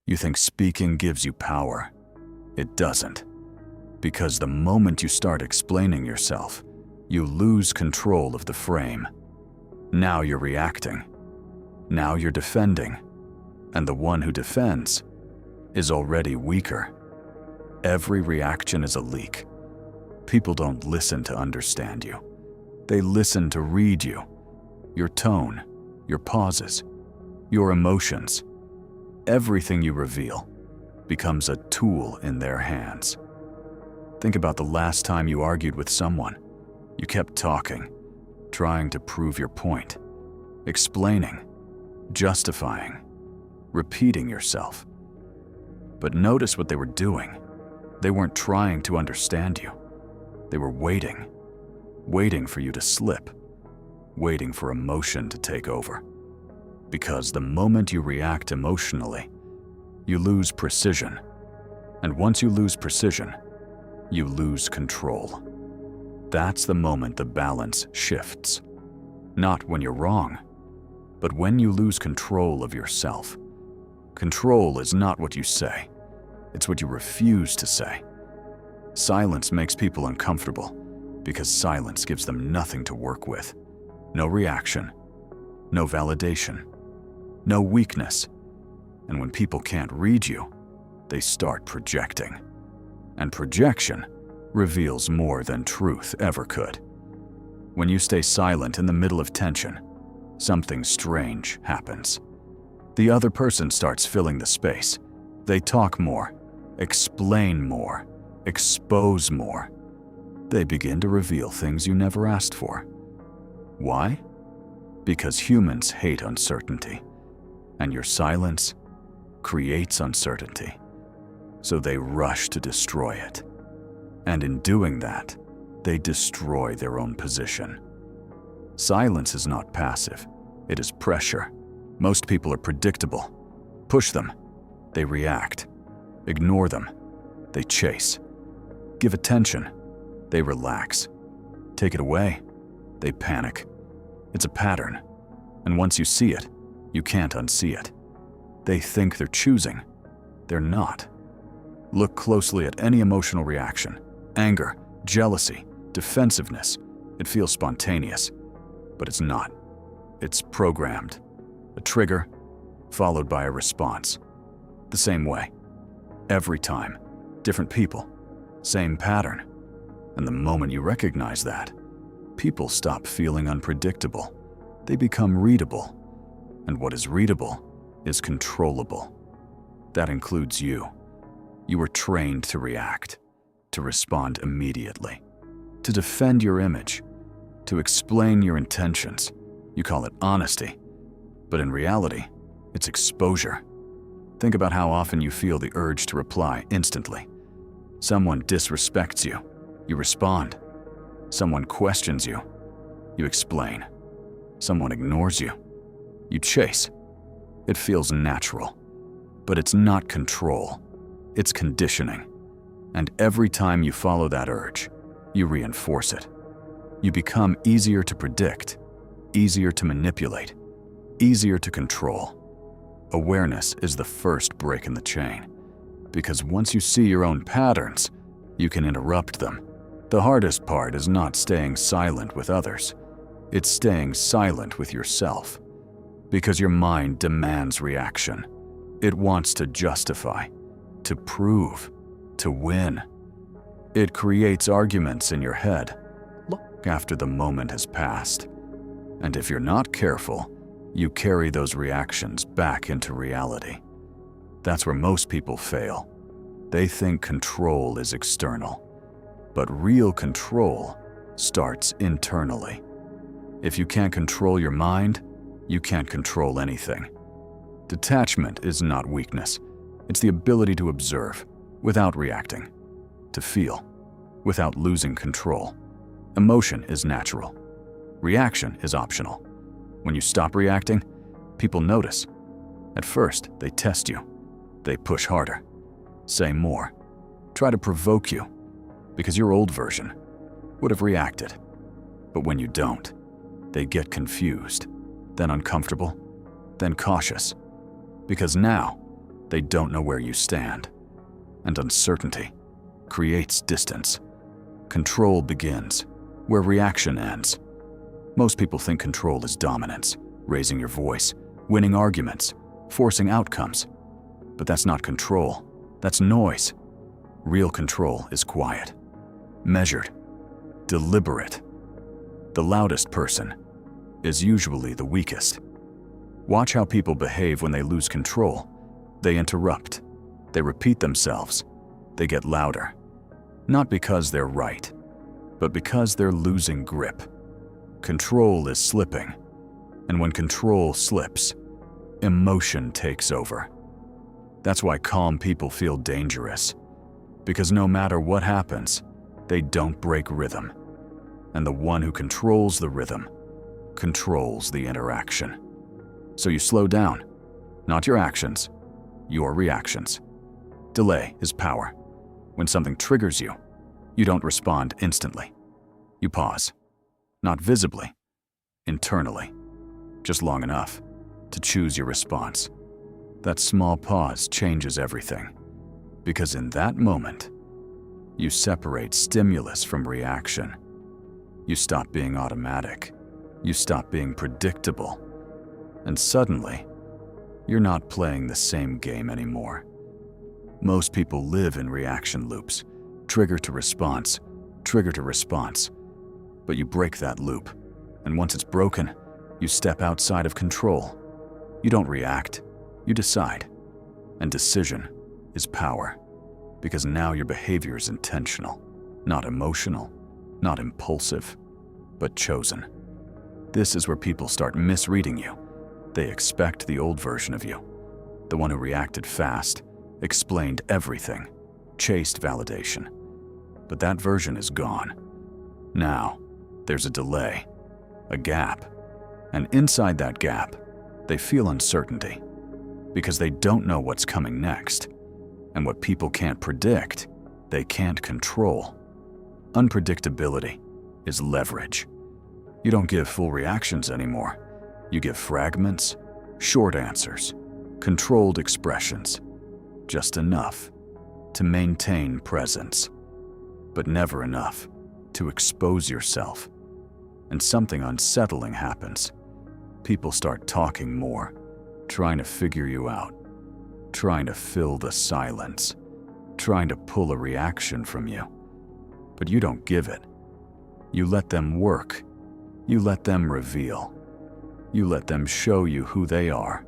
You think speaking gives you power. It doesn't. Because the moment you start explaining yourself, you lose control of the frame. Now you're reacting. Now you're defending. And the one who defends is already weaker. Every reaction is a leak. People don't listen to understand you. They listen to read you. Your tone, your pauses, your emotions. Everything you reveal becomes a tool in their hands. Think about the last time you argued with someone. You kept talking, trying to prove your point, explaining, justifying, repeating yourself. But notice what they were doing. They weren't trying to understand you. They were waiting for you to slip, waiting for emotion to take over. Because the moment you react emotionally, you lose precision. And once you lose precision, you lose control. That's the moment the balance shifts. Not when you're wrong, but when you lose control of yourself. Control is not what you say. It's what you refuse to say. Silence makes people uncomfortable because silence gives them nothing to work with. No reaction, no validation, no weakness. And when people can't read you, they start projecting. And projection reveals more than truth ever could. When you stay silent in the middle of tension, something strange happens. The other person starts filling the space. They talk more, explain more, expose more. They begin to reveal things you never asked for. Why? Because humans hate uncertainty, and your silence creates uncertainty. So they rush to destroy it. And in doing that, they destroy their own position. Silence is not passive, it is pressure. Most people are predictable. Push them, they react. Ignore them, they chase. Give attention, they relax. Take it away, they panic. It's a pattern, and once you see it, you can't unsee it. They think they're choosing. They're not. Look closely at any emotional reaction. Anger, jealousy, defensiveness. It feels spontaneous, but it's not. It's programmed. A trigger, followed by a response. The same way. Every time. Different people. Same pattern. And the moment you recognize that, people stop feeling unpredictable. They become readable. And what is readable is controllable. That includes you. You were trained to react, to respond immediately, to defend your image, to explain your intentions. You call it honesty, but in reality, it's exposure. Think about how often you feel the urge to reply instantly. Someone disrespects you, you respond. Someone questions you, you explain. Someone ignores you, you chase. It feels natural, but it's not control. It's conditioning. And every time you follow that urge, you reinforce it. You become easier to predict, easier to manipulate, easier to control. Awareness is the first break in the chain, because once you see your own patterns, you can interrupt them. The hardest part is not staying silent with others. It's staying silent with yourself, because your mind demands reaction. It wants to justify, to prove, to win. It creates arguments in your head after the moment has passed. And if you're not careful, you carry those reactions back into reality. That's where most people fail. They think control is external, but real control starts internally. If you can't control your mind, you can't control anything. Detachment is not weakness. It's the ability to observe without reacting, to feel without losing control. Emotion is natural. Reaction is optional. When you stop reacting, people notice. At first, they test you. They push harder, say more, try to provoke you, because your old version would have reacted. But when you don't, they get confused, then uncomfortable, then cautious, because now They don't know where you stand. And uncertainty creates distance. Control begins where reaction ends. Most people think control is dominance, raising your voice, winning arguments, forcing outcomes. But that's not control. That's noise. Real control is quiet, measured, deliberate. The loudest person is usually the weakest. Watch how people behave when they lose control. They interrupt. They repeat themselves. They get louder. Not because they're right, but because they're losing grip. Control is slipping. And when control slips, emotion takes over. That's why calm people feel dangerous. Because no matter what happens, they don't break rhythm. And the one who controls the rhythm controls the interaction. So you slow down, not your actions, your reactions. Delay is power. When something triggers you, you don't respond instantly. You pause, not visibly, internally, just long enough to choose your response. That small pause changes everything, because in that moment, you separate stimulus from reaction. You stop being automatic. You stop being predictable. And suddenly, you're not playing the same game anymore. Most people live in reaction loops, trigger to response, trigger to response. But you break that loop, and once it's broken, you step outside of control. You don't react, you decide. And decision is power, because now your behavior is intentional, not emotional, not impulsive, but chosen. This is where people start misreading you. They expect the old version of you, the one who reacted fast, explained everything, chased validation. But that version is gone. Now, there's a delay, a gap, and inside that gap, they feel uncertainty because they don't know what's coming next. And what people can't predict, they can't control. Unpredictability is leverage. You don't give full reactions anymore. You give fragments, short answers, controlled expressions, just enough to maintain presence, but never enough to expose yourself. And something unsettling happens. People start talking more, trying to figure you out, trying to fill the silence, trying to pull a reaction from you. But you don't give it. You let them work. You let them reveal. You let them show you who they are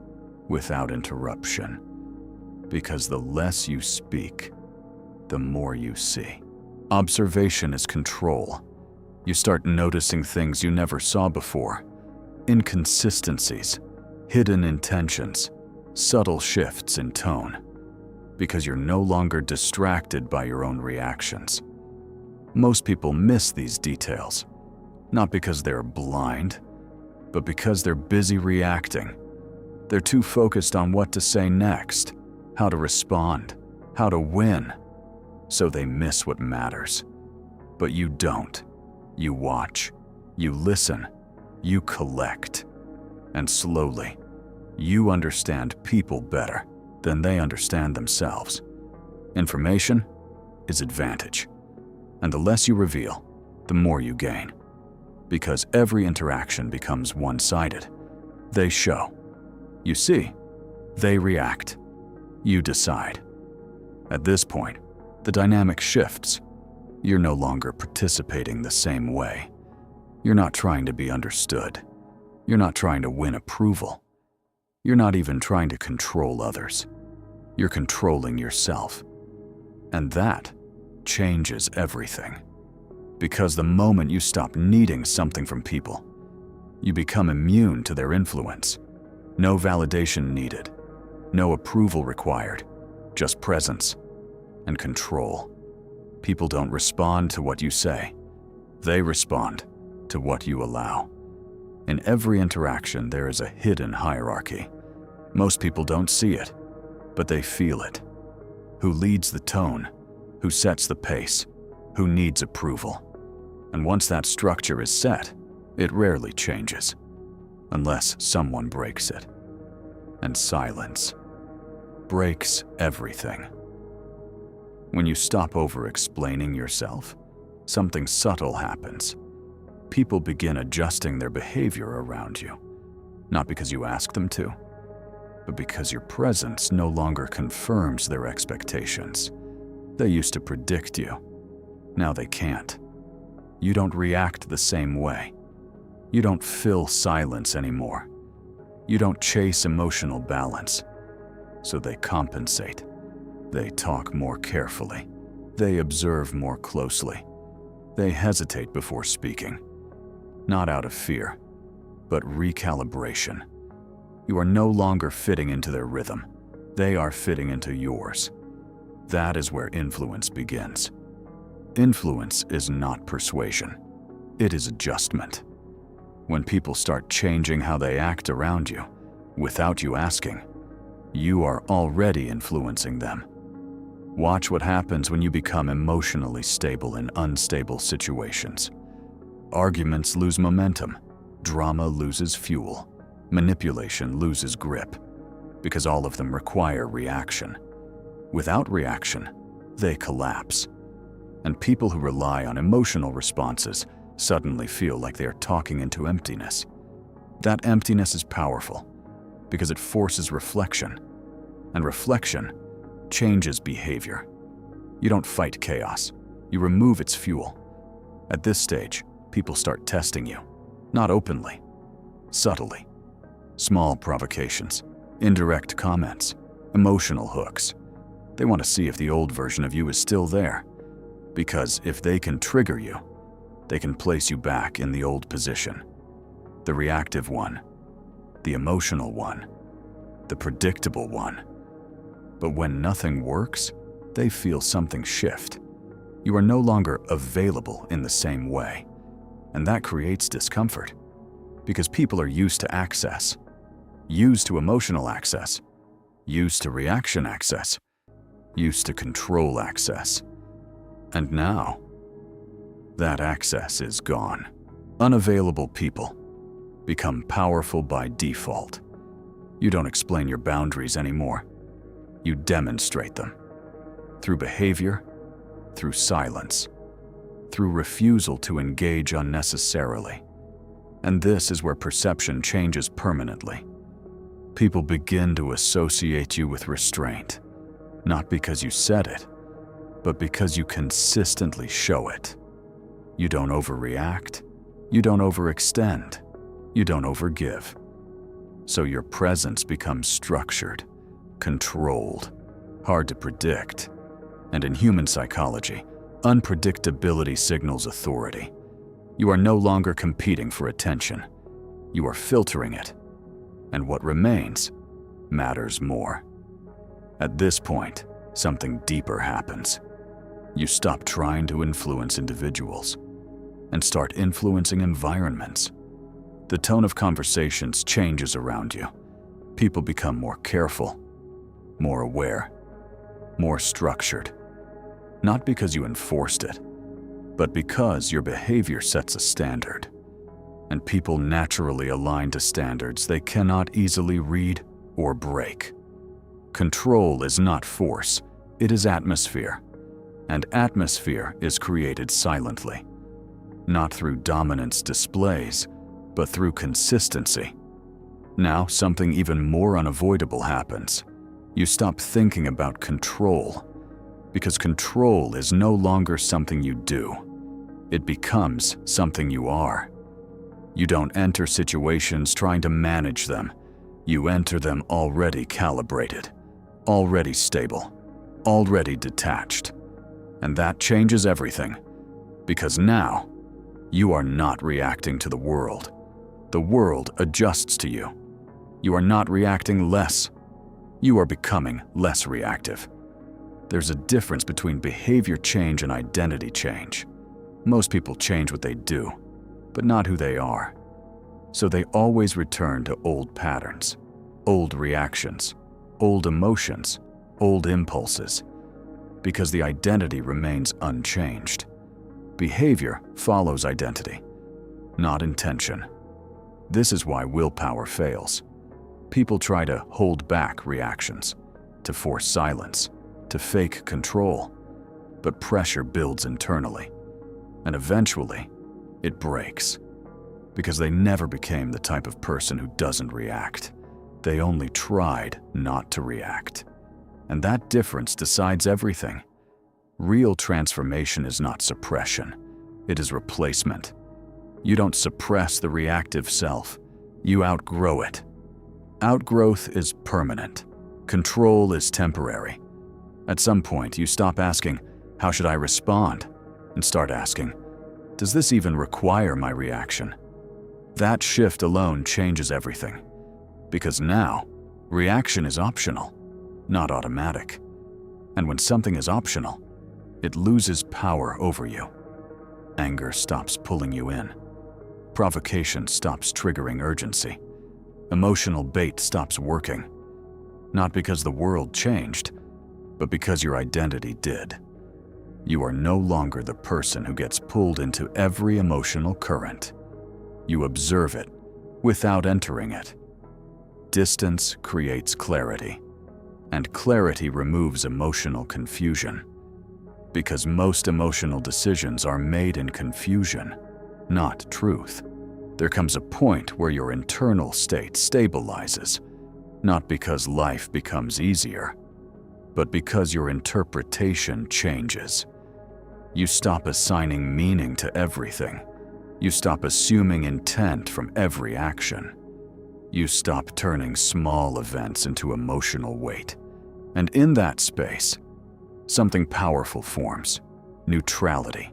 without interruption. Because the less you speak, the more you see. Observation is control. You start noticing things you never saw before. Inconsistencies, hidden intentions, subtle shifts in tone. Because you're no longer distracted by your own reactions. Most people miss these details, not because they're blind, but because they're busy reacting. They're too focused on what to say next, how to respond, how to win. So they miss what matters. But you don't. You watch, you listen, you collect. And slowly, you understand people better than they understand themselves. Information is advantage. And the less you reveal, the more you gain. Because every interaction becomes one-sided. They show. You see. They react. You decide. At this point, the dynamic shifts. You're no longer participating the same way. You're not trying to be understood. You're not trying to win approval. You're not even trying to control others. You're controlling yourself. And that changes everything. Because the moment you stop needing something from people, you become immune to their influence. No validation needed, no approval required, just presence and control. People don't respond to what you say. They respond to what you allow. In every interaction, there is a hidden hierarchy. Most people don't see it, but they feel it. Who leads the tone? Who sets the pace? Who needs approval? And once that structure is set, it rarely changes, unless someone breaks it. And silence. breaks everything. When you stop over-explaining yourself, something subtle happens. People begin adjusting their behavior around you, not because you ask them to, but because your presence no longer confirms their expectations. They used to predict you. Now they can't. You don't react the same way. You don't fill silence anymore. You don't chase emotional balance. So they compensate. They talk more carefully. They observe more closely. They hesitate before speaking. Not out of fear, but recalibration. You are no longer fitting into their rhythm. They are fitting into yours. That is where influence begins. Influence is not persuasion. It is adjustment. When people start changing how they act around you, without you asking, you are already influencing them. Watch what happens when you become emotionally stable in unstable situations. Arguments lose momentum. Drama loses fuel. Manipulation loses grip, because all of them require reaction. Without reaction, they collapse. And people who rely on emotional responses suddenly feel like they are talking into emptiness. That emptiness is powerful, because it forces reflection, and reflection changes behavior. You don't fight chaos, you remove its fuel. At this stage, people start testing you, not openly, subtly. Small provocations, indirect comments, emotional hooks. They want to see if the old version of you is still there, because if they can trigger you, they can place you back in the old position. The reactive one, the emotional one, the predictable one. But when nothing works, they feel something shift. You are no longer available in the same way, and that creates discomfort, because people are used to access, used to emotional access, used to reaction access, used to control access. And now, that access is gone. Unavailable people become powerful by default. You don't explain your boundaries anymore. You demonstrate them. Through behavior, through silence, through refusal to engage unnecessarily. And this is where perception changes permanently. People begin to associate you with restraint, not because you said it, but because you consistently show it. You don't overreact, you don't overextend, you don't overgive. So your presence becomes structured, controlled, hard to predict. And in human psychology, unpredictability signals authority. You are no longer competing for attention. You are filtering it. And what remains matters more. At this point, something deeper happens. You stop trying to influence individuals and start influencing environments. The tone of conversations changes around you. People become more careful, more aware, more structured. Not because you enforced it, but because your behavior sets a standard. And people naturally align to standards they cannot easily read or break. Control is not force, it is atmosphere. And atmosphere is created silently, not through dominance displays, but through consistency. Now something even more unavoidable happens. You stop thinking about control, because control is no longer something you do. It becomes something you are. You don't enter situations trying to manage them. You enter them already calibrated, already stable, already detached. And that changes everything, because now you are not reacting to the world. The world adjusts to you. You are not reacting less. You are becoming less reactive. There's a difference between behavior change and identity change. Most people change what they do, but not who they are. So they always return to old patterns, old reactions, old emotions, old impulses, because the identity remains unchanged. Behavior follows identity, not intention. This is why willpower fails. People try to hold back reactions, to force silence, to fake control. But pressure builds internally, and eventually, it breaks. Because they never became the type of person who doesn't react. They only tried not to react. And that difference decides everything. Real transformation is not suppression. It is replacement. You don't suppress the reactive self. You outgrow it. Outgrowth is permanent. Control is temporary. At some point, you stop asking, "How should I respond?" and start asking, "Does this even require my reaction?" That shift alone changes everything. Because now, reaction is optional, not automatic. And when something is optional, it loses power over you. Anger stops pulling you in. Provocation stops triggering urgency. Emotional bait stops working. Not because the world changed, but because your identity did. You are no longer the person who gets pulled into every emotional current. You observe it without entering it. Distance creates clarity, and clarity removes emotional confusion. Because most emotional decisions are made in confusion, not truth. There comes a point where your internal state stabilizes, not because life becomes easier, but because your interpretation changes. You stop assigning meaning to everything. You stop assuming intent from every action. You stop turning small events into emotional weight. And in that space, something powerful forms: neutrality.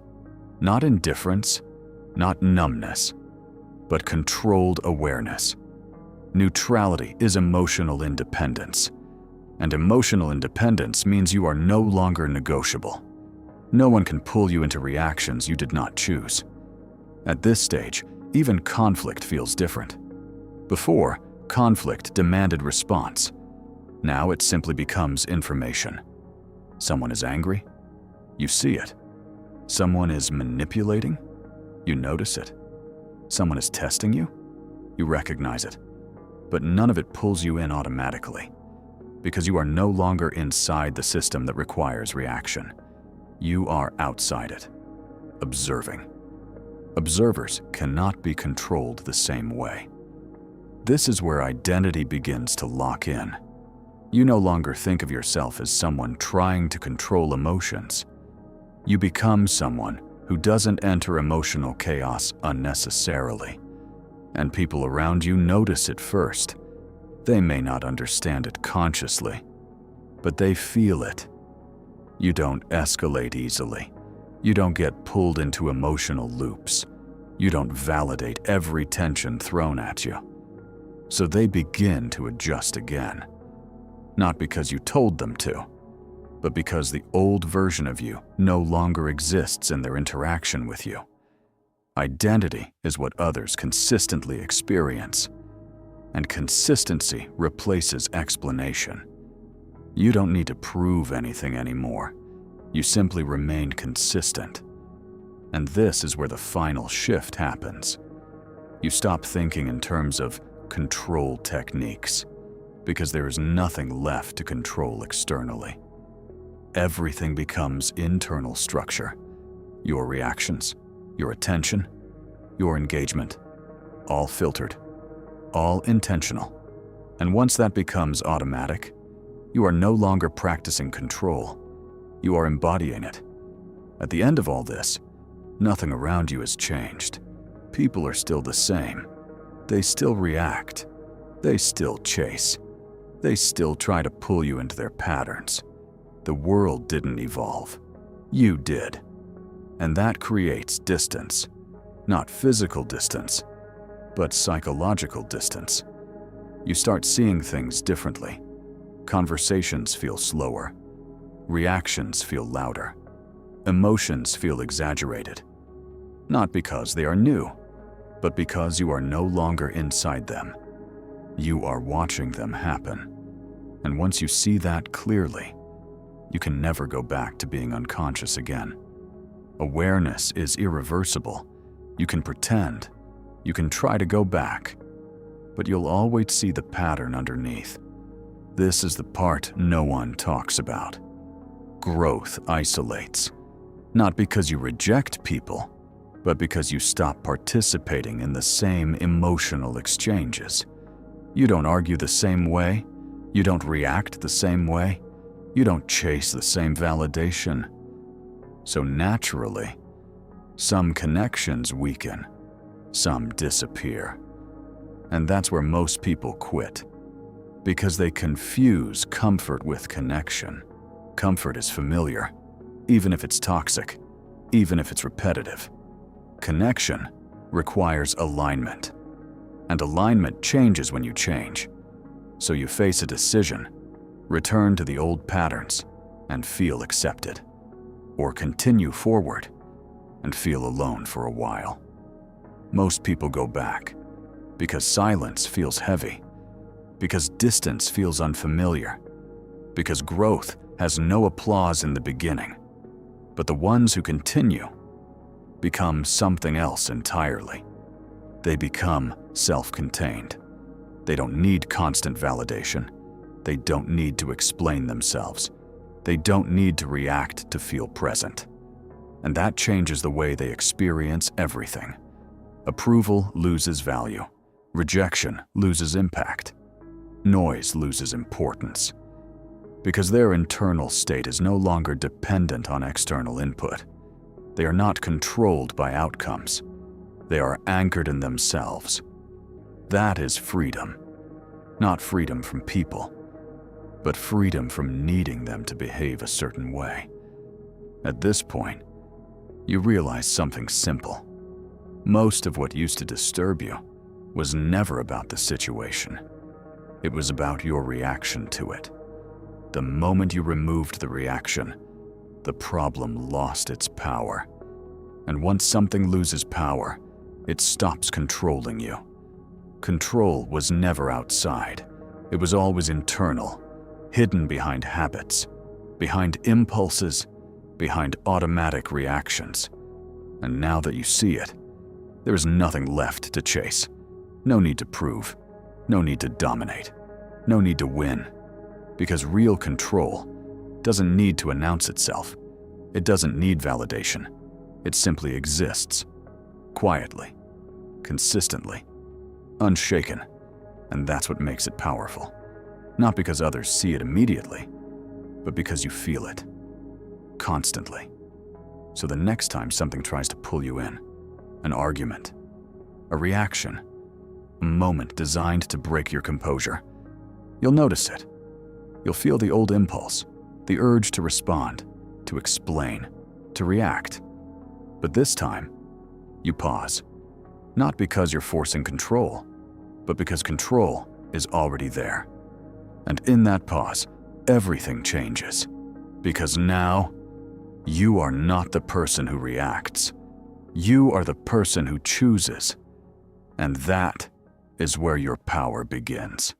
Not indifference, not numbness, but controlled awareness. Neutrality is emotional independence. And emotional independence means you are no longer negotiable. No one can pull you into reactions you did not choose. At this stage, even conflict feels different. Before, conflict demanded response. Now it simply becomes information. Someone is angry? You see it. Someone is manipulating? You notice it. Someone is testing you? You recognize it. But none of it pulls you in automatically, because you are no longer inside the system that requires reaction. You are outside it, observing. Observers cannot be controlled the same way. This is where identity begins to lock in. You no longer think of yourself as someone trying to control emotions. You become someone who doesn't enter emotional chaos unnecessarily. And people around you notice it first. They may not understand it consciously, but they feel it. You don't escalate easily. You don't get pulled into emotional loops. You don't validate every tension thrown at you. So they begin to adjust again. Not because you told them to, but because the old version of you no longer exists in their interaction with you. Identity is what others consistently experience, and consistency replaces explanation. You don't need to prove anything anymore. You simply remain consistent. And this is where the final shift happens. You stop thinking in terms of control techniques, because there is nothing left to control externally. Everything becomes internal structure. Your reactions, your attention, your engagement, all filtered, all intentional. And once that becomes automatic, you are no longer practicing control. You are embodying it. At the end of all this, nothing around you has changed. People are still the same. They still react. They still chase. They still try to pull you into their patterns. The world didn't evolve. You did. And that creates distance. Not physical distance, but psychological distance. You start seeing things differently. Conversations feel slower. Reactions feel louder. Emotions feel exaggerated. Not because they are new, but because you are no longer inside them. You are watching them happen. And once you see that clearly, you can never go back to being unconscious again. Awareness is irreversible. You can pretend, you can try to go back, but you'll always see the pattern underneath. This is the part no one talks about. Growth isolates, not because you reject people, but because you stop participating in the same emotional exchanges. You don't argue the same way, you don't react the same way, you don't chase the same validation. So naturally, some connections weaken, some disappear. And that's where most people quit, because they confuse comfort with connection. Comfort is familiar, even if it's toxic, even if it's repetitive. Connection requires alignment, and alignment changes when you change. So you face a decision, return to the old patterns, and feel accepted, or continue forward and feel alone for a while. Most people go back because silence feels heavy, because distance feels unfamiliar, because growth has no applause in the beginning. But the ones who continue become something else entirely. They become self-contained. They don't need constant validation. They don't need to explain themselves. They don't need to react to feel present. And that changes the way they experience everything. Approval loses value. Rejection loses impact. Noise loses importance. Because their internal state is no longer dependent on external input. They are not controlled by outcomes. They are anchored in themselves. That is freedom. Not freedom from people, but freedom from needing them to behave a certain way. At this point, you realize something simple. Most of what used to disturb you was never about the situation. It was about your reaction to it. The moment you removed the reaction, the problem lost its power. And once something loses power, it stops controlling you. Control was never outside. It was always internal, hidden behind habits, behind impulses, behind automatic reactions. And now that you see it, there is nothing left to chase. No need to prove, no need to dominate, no need to win. Because real control doesn't need to announce itself. It doesn't need validation. It simply exists, quietly, consistently, unshaken. And that's what makes it powerful. Not because others see it immediately, but because you feel it, constantly. So the next time something tries to pull you in, an argument, a reaction, a moment designed to break your composure, you'll notice it. You'll feel the old impulse, the urge to respond, to explain, to react. But this time, you pause. Not because you're forcing control, but because control is already there. And in that pause, everything changes. Because now, you are not the person who reacts. You are the person who chooses. And that is where your power begins.